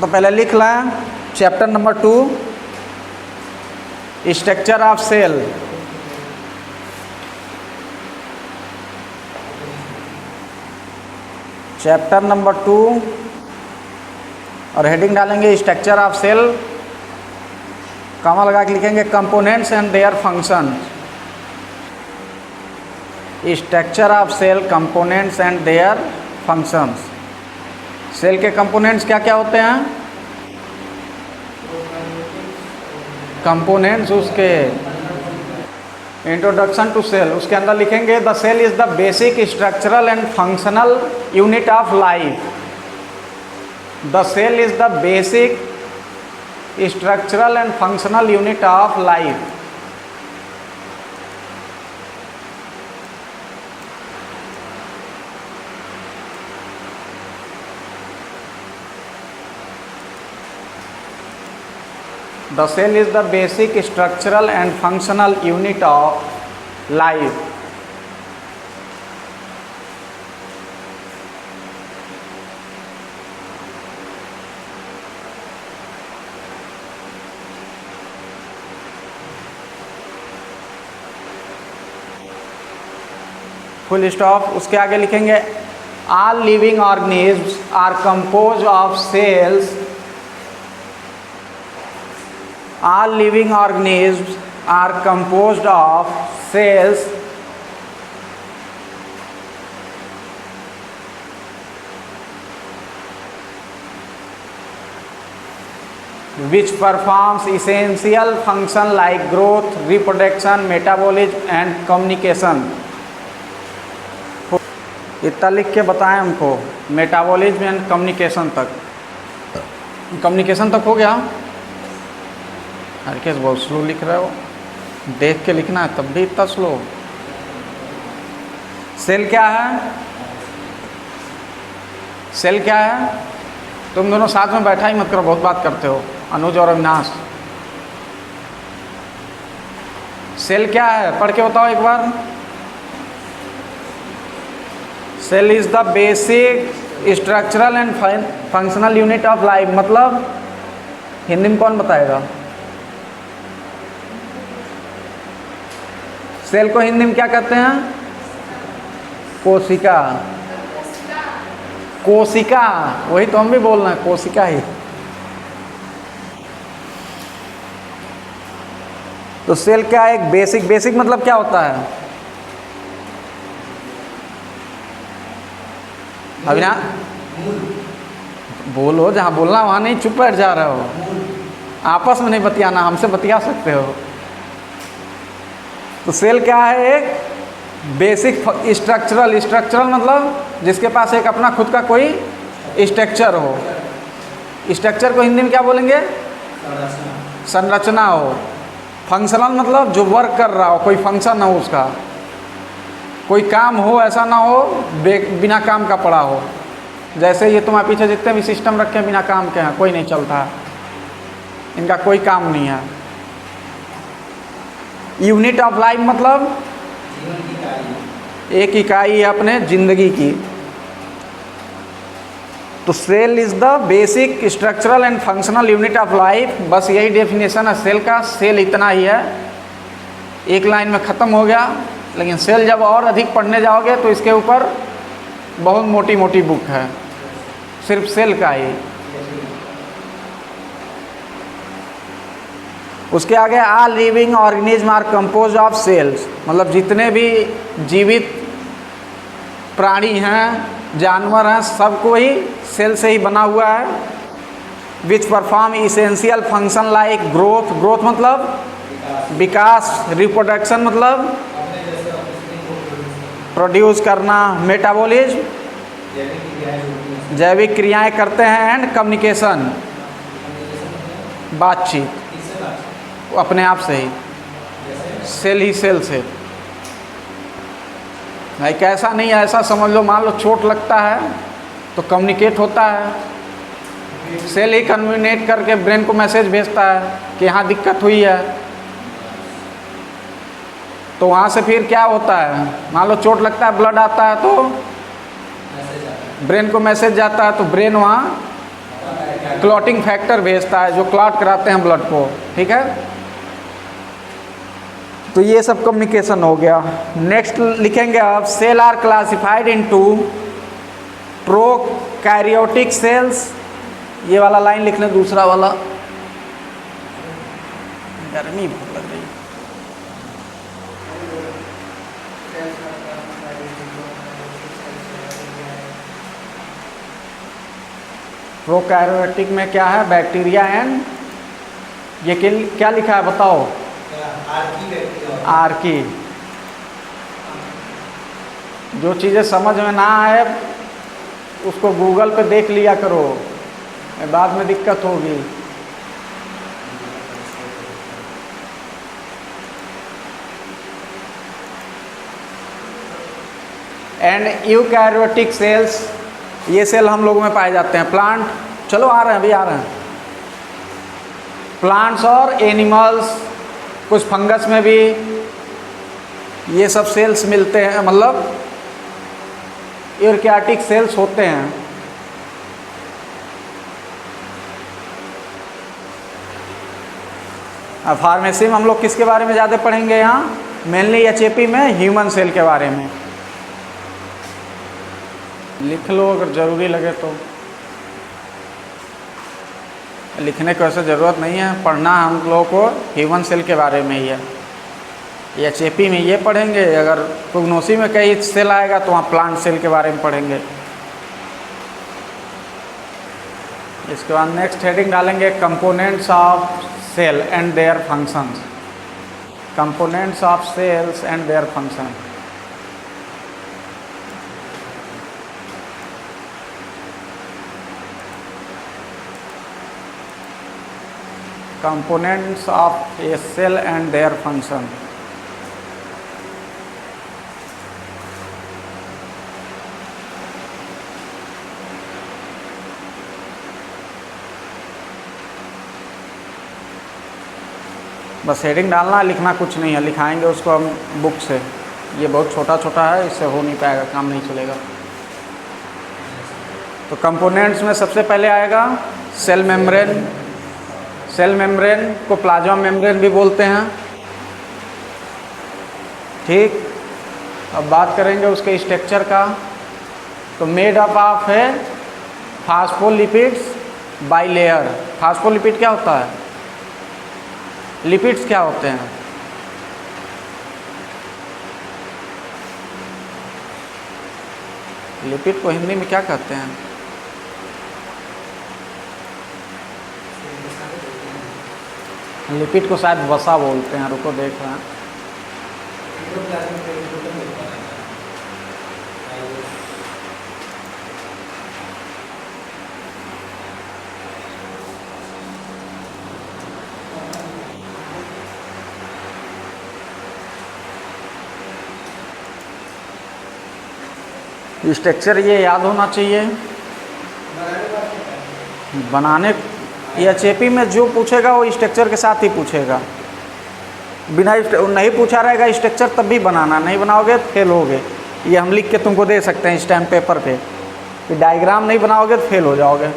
तो पहले लिख लें chapter number 2 structure of cell. Chapter number 2 और हेडिंग डालेंगे स्ट्रक्चर ऑफ सेल, कॉमा लगा के लिखेंगे components and their function. Structure of cell, components and their functions. Cell के कंपोनेंट्स क्या क्या होते हैं? कंपोनेंट्स उसके इंट्रोडक्शन टू सेल, उसके अंदर लिखेंगे the cell is the basic structural and functional unit of life. The cell is the basic structural and functional unit of life. The cell is the basic structural and functional unit of life. Full stop. उसके आगे लिखेंगे all living organisms are composed of cells. All living organisms are composed of cells which performs essential function like growth, reproduction, metabolism and communication. इतना लिख के बताएं हमको, metabolism and communication तक। Communication तक हो गया? हरकेश बहुत स्लो लिख रहे हो, देख के लिखना है, तब भी इतना स्लो। सेल क्या है? सेल क्या है? तुम दोनों साथ में बैठा ही मत करो, बहुत बात करते हो, अनुज और अविनाश। सेल क्या है पढ़ के बताओ एक बार। Cell is the basic structural and functional unit of life. मतलब हिंदी में कौन बताएगा? सेल को हिंदी में क्या कहते हैं? कोशिका। कोशिका, वही तो हम भी बोल रहे हैं, कोशिका ही। तो सेल क्या है? एक बेसिक। बेसिक मतलब क्या होता है? अभी ना बोलो, जहाँ बोलना वहाँ नहीं चुप बैठ जा रहे हो। आपस में नहीं बतियाना, हमसे बतिया सकते हो। तो सेल क्या है? एक बेसिक स्ट्रक्चरल। स्ट्रक्चरल मतलब जिसके पास एक अपना खुद का कोई स्ट्रक्चर हो। स्ट्रक्चर को हिंदी में क्या बोलेंगे? संरचना हो। फंक्शनल मतलब जो वर्क कर रहा हो, कोई फंक्शन हो उसका, कोई काम हो, ऐसा ना हो बिना काम का पड़ा हो। जैसे ये तुम्हारे पीछे जितने भी सिस्टम रखे हैं बिना काम के हैं, कोई नहीं चलता, इनका कोई काम नहीं है। यूनिट ऑफ लाइफ मतलब एक इकाई है अपने जिंदगी की। तो cell is the basic structural and functional unit of life. बस यही डेफिनेशन है सेल का। सेल इतना ही है, एक लाइन में ख़त्म हो गया। लेकिन सेल जब और अधिक पढ़ने जाओगे तो इसके ऊपर बहुत मोटी मोटी बुक है सिर्फ सेल का ही। उसके आगे all living organism are compose of cells. मतलब जितने भी जीवित प्राणी हैं, जानवर हैं, सबको ही सेल से ही बना हुआ है। Which perform essential function like growth. Growth मतलब विकास। रिप्रोडक्शन मतलब प्रोड्यूस करना। मेटाबॉलिज्म जैविक क्रियाएं करते हैं। एंड कम्युनिकेशन बातचीत अपने आप से ही, सेल ही सेल से। भाई कैसा नहीं है, ऐसा समझ लो, मान लो चोट लगता है तो कम्युनिकेट होता है। सेल ही कम्युनिकेट करके ब्रेन को मैसेज भेजता है कि यहाँ दिक्कत हुई है। तो वहाँ से फिर क्या होता है, मान लो चोट लगता है, ब्लड आता है तो ब्रेन को मैसेज जाता है, तो ब्रेन वहाँ क्लॉटिंग फैक्टर भेजता है, जो क्लॉट कराते हैं ब्लड को, ठीक है। तो ये सब कम्युनिकेशन हो गया। नेक्स्ट लिखेंगे अब, cell are classified into prokaryotic cells. ये वाला लाइन लिख लें, दूसरा वाला, गर्मी बहुत लग रही है। प्रोकैरियोटिक में क्या है, बैक्टीरिया एंड, ये क्या लिखा है बताओ, आर्की। जो चीज़ें समझ में ना आए उसको गूगल पे देख लिया करो, बाद में दिक्कत होगी। एंड यूकैरियोटिक सेल्स, ये सेल हम लोगों में पाए जाते हैं। प्लांट, चलो आ रहे हैं, अभी आ रहे हैं। प्लांट्स और एनिमल्स, कुछ फंगस में भी ये सब सेल्स मिलते हैं, मतलब यूकैरियोटिक सेल्स होते हैं। अब फार्मेसी में हम लोग किसके बारे में ज़्यादा पढ़ेंगे यहाँ, मेनली एचएपी में ह्यूमन सेल के बारे में। लिख लो अगर ज़रूरी लगे तो, लिखने की वैसे ज़रूरत नहीं है, पढ़ना हम लोगों को ह्यूमन सेल के बारे में ही है। एचएपी में ये पढ़ेंगे, अगर प्रोग्नोसी में कई सेल आएगा तो वहाँ प्लांट सेल के बारे में पढ़ेंगे। इसके बाद नेक्स्ट हेडिंग डालेंगे, components of cell and their functions. Components of cells and their function. Components of a cell and their function. बस हेडिंग डालना, लिखना कुछ नहीं है, लिखाएंगे उसको हम बुक से। ये बहुत छोटा छोटा है, इससे हो नहीं पाएगा, काम नहीं चलेगा। तो कंपोनेंट्स में सबसे पहले आएगा सेल मेम्ब्रेन। सेल मेम्ब्रेन को प्लाज्मा मेम्ब्रेन भी बोलते हैं, ठीक। अब बात करेंगे उसके स्ट्रक्चर का। तो मेड अप ऑफ है फास्फोलिपिड्स बाई लेयर। फास्फोलिपिड क्या होता है, लिपिड्स क्या होते हैं, लिपिड को हिंदी में क्या कहते हैं, लिपिड को शायद वसा बोलते हैं, रुको देख रहे हैं। स्ट्रक्चर ये याद होना चाहिए बनाने। या एचएपी में जो पूछेगा वो स्ट्रक्चर के साथ ही पूछेगा, बिना नहीं पूछा रहेगा स्ट्रक्चर तब भी बनाना, नहीं बनाओगे तो फेल होगे। ये हम लिख के तुमको दे सकते हैं स्टैम्प पेपर पे कि डायग्राम नहीं बनाओगे तो फेल हो जाओगे।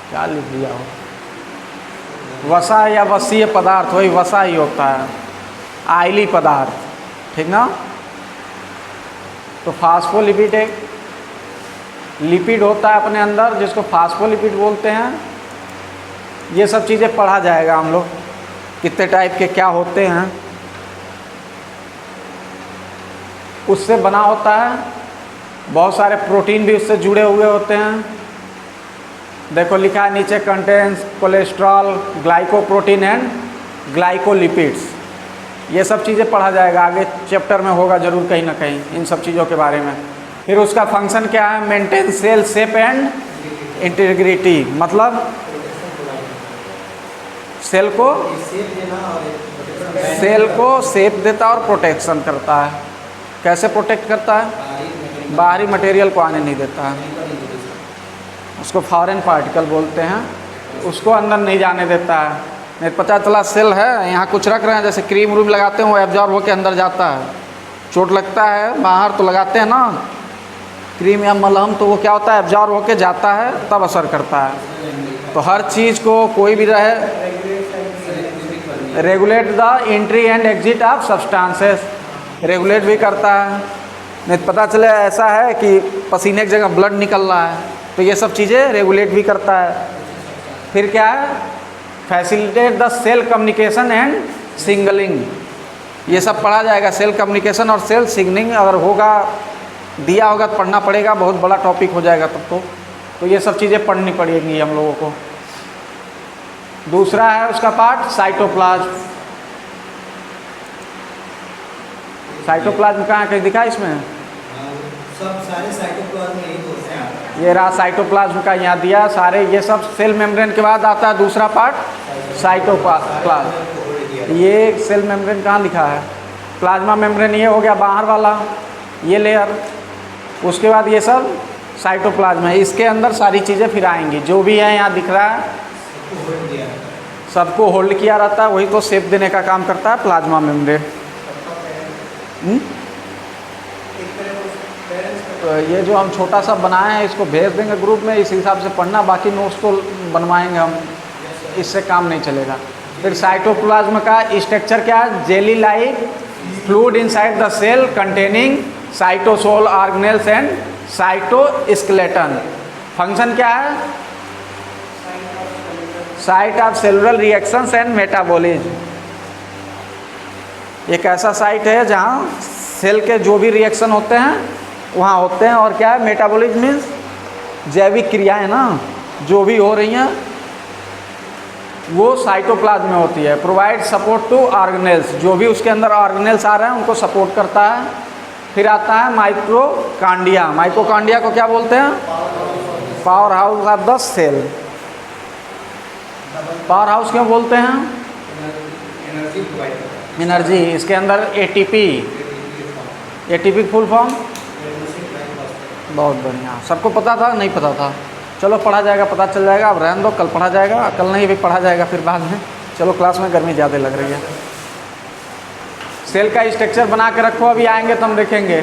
क्या लिख दिया हो, वसा या वसीय पदार्थ, वही वसा ही होता है, आयली पदार्थ, ठीक ना। तो फास्फोलिपिड एक लिपिड होता है अपने अंदर जिसको फास्फोलिपिड बोलते हैं। ये सब चीज़ें पढ़ा जाएगा हम लोग, कितने टाइप के क्या होते हैं, उससे बना होता है। बहुत सारे प्रोटीन भी उससे जुड़े हुए होते हैं। देखो लिखा है नीचे, contains cholesterol, glycoprotein and glycolipids. ये सब चीज़ें पढ़ा जाएगा, आगे चैप्टर में होगा जरूर कहीं ना कहीं इन सब चीज़ों के बारे में। फिर उसका फंक्शन क्या है, maintain cell shape and integrity, मतलब सेल को सेल को शेप देता है और प्रोटेक्शन करता है। कैसे प्रोटेक्ट करता है? बाहरी मटेरियल को आने नहीं देता है, उसको फॉरेन पार्टिकल बोलते हैं, उसको अंदर नहीं जाने देता है। नहीं पता चला सेल है यहाँ कुछ रख रहे हैं, जैसे क्रीम व्रीम लगाते हैं वो एब्जॉर्ब होकर अंदर जाता है, चोट लगता है बाहर तो लगाते हैं ना क्रीम या मलहम, तो वो क्या होता है एब्जॉर्ब होकर जाता है तब असर करता है। तो हर चीज़ को कोई भी रहे, regulate the entry and exit of substances, regulate भी करता है। नहीं पता चले ऐसा है कि पसीने की जगह ब्लड निकल रहा है, तो ये सब चीज़ें रेगुलेट भी करता है। फिर क्या है? Facilitate the cell communication and signalling, ये सब पढ़ा जाएगा। सेल कम्युनिकेशन और सेल सिग्नलिंग अगर होगा, दिया होगा तो पढ़ना पड़ेगा, बहुत बड़ा टॉपिक हो जाएगा तब तो ये सब चीज़ें पढ़नी पड़ेंगी हम लोगों को। दूसरा है उसका पार्ट साइटोप्लाज्म। साइटोप्लाज्म कहाँ कहीं दिखा इसमें? सब सारे साइटोप्लाज्म यही होते हैं। ये रहा साइटोप्लाज्म का यहाँ दिया सारे, ये सब सेल मेम्ब्रेन के बाद आता है दूसरा पार्ट साइटोप्लाज्म। ये सेल मेम्ब्रेन कहाँ लिखा है? प्लाज्मा मेम्ब्रेन ये हो गया बाहर वाला ये लेयर, उसके बाद ये सब साइटोप्लाज्म है, इसके अंदर सारी चीज़ें फिर आएंगी जो भी है यहाँ दिख रहा है, सबको होल्ड किया रहता है, वही तो शेप देने का काम करता है प्लाज्मा मेम्ब्रेन। तो ये जो हम छोटा सा बनाए हैं इसको भेज देंगे ग्रुप में, इस हिसाब से पढ़ना, बाकी नोट्स तो बनवाएंगे हम, इससे काम नहीं चलेगा। फिर साइटोप्लाज्म का स्ट्रक्चर क्या है? Jelly like fluid inside the cell containing cytosol organelles and cytoskeleton. Function क्या है? Site of cellular reactions and metabolism. एक ऐसा साइट है जहाँ सेल के जो भी रिएक्शन होते हैं वहाँ होते हैं, और क्या है? मेटाबॉलिज्म मीन्स जैविक क्रियाएं ना जो भी हो रही हैं वो साइटोप्लाज्म में होती है। प्रोवाइड सपोर्ट टू ऑर्गेनेल्स, जो भी उसके अंदर ऑर्गेनेल्स आ रहे हैं उनको सपोर्ट करता है। फिर आता है माइटोकॉन्ड्रिया। माइटोकॉन्ड्रिया को क्या बोलते हैं? Powerhouse of the cell. Powerhouse क्यों बोलते हैं? एनर्जी, इसके अंदर एटीपी, एटीपी फुल फॉर्म। बहुत बढ़िया, सबको पता था? नहीं पता था? चलो पढ़ा जाएगा, पता चल जाएगा। अब रहने दो, कल पढ़ा जाएगा, कल नहीं भी पढ़ा जाएगा फिर बाद में। चलो क्लास में गर्मी ज़्यादा लग रही है। सेल का स्ट्रक्चर बना के रखो, अभी आएंगे तो हम देखेंगे।